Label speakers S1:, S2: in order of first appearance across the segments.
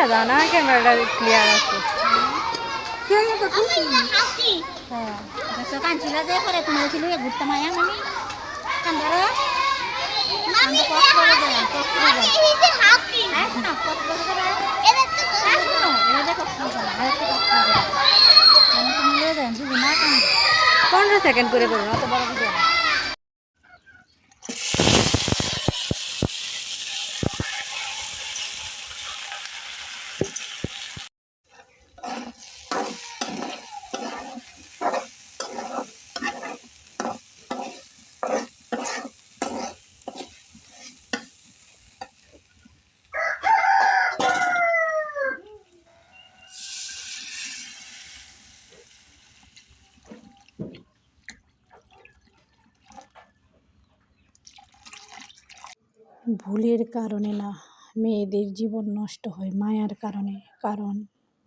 S1: বোঝা যায় না, ক্যামেরাটা ক্লিয়ার আছে।
S2: হ্যাঁ কাঞ্চিলা যে করে তোমার ছিল ঘুরতে মায়া আমি কান্দারা আমি কক্সবাজার গেলাম কক্সবাজার হ্যাঁ শোনো কক্সবাজার হ্যাঁ শোনো এটা কক্সবাজার আর একটা কক্সবাজার আমি তুমি নিয়ে যান বুঝি না কান্দে
S1: 15 সেকেন্ড করে করুন, অত বড় ভিডিও না। ভুলের কারণে না, মেয়েদের জীবন নষ্ট হয় মায়ার কারণে। কারণ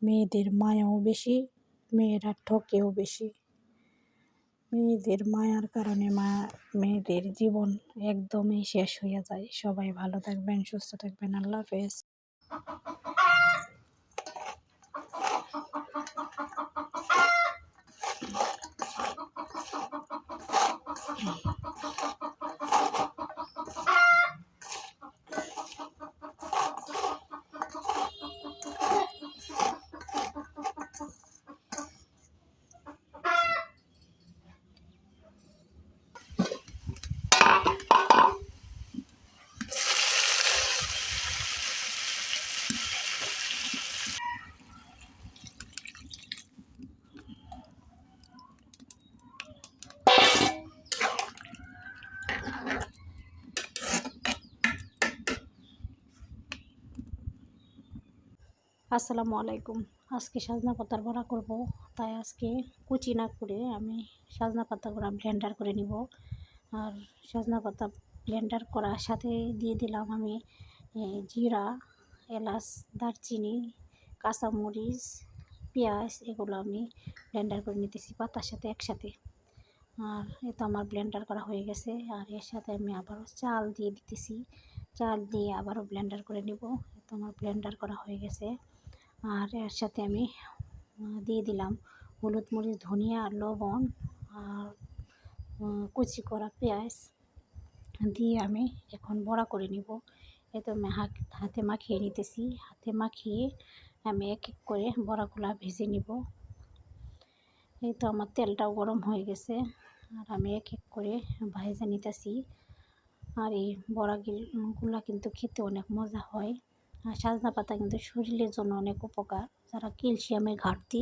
S1: মেয়েদের মায়াও বেশি, মেয়েরা ঠকেও বেশি। মেয়েদের মায়ার কারণে মেয়েদের জীবন একদমই শেষ হয়ে যায়। সবাই ভালো থাকবেন, সুস্থ থাকবেন, আল্লাহ হাফেজ। আসসালামু আলাইকুম। আজকে সাজনা পাতার বড়া করব, তাই আজকে কুচি না করে আমি সাজনা পাতাগুলো ব্লেন্ডার করে নিব। আর সাজনা পাতা ব্লেন্ডার করার সাথে দিয়ে দিলাম আমি জিরা, এলাচ, দারচিনি, কাঁচামরিচ, পেঁয়াজ, এগুলো আমি ব্লেন্ডার করে নিতেছি পাতার সাথে একসাথে। আর এ তো আমার ব্লেন্ডার করা হয়ে গেছে। আর এর সাথে আমি আবারও চাল দিয়ে দিতেছি, চাল দিয়ে আবারও ব্লেন্ডার করে নিব। এ তো আমার ব্লেন্ডার করা হয়ে গেছে। আর এর সাথে আমি দিয়ে দিলাম হলুদ, মরিচ, ধনিয়া, লবণ আর কুচি করা পেঁয়াজ দিয়ে আমি এখন বড়া করে নিব। এই তো আমি হাতে মাখিয়ে নিতেছি। হাতে মাখিয়ে আমি এক এক করে বড়াগুলা ভেজে নিব। এই তো আমার তেলটাও গরম হয়ে গেছে, আর আমি এক এক করে ভেজে নিতেছি। আর এই বড়াগুলা কিন্তু খেতে অনেক মজা হয়। আর সাজনা পাতা কিন্তু শরীরের জন্য অনেক উপকার। যারা ক্যালসিয়ামের ঘাটতি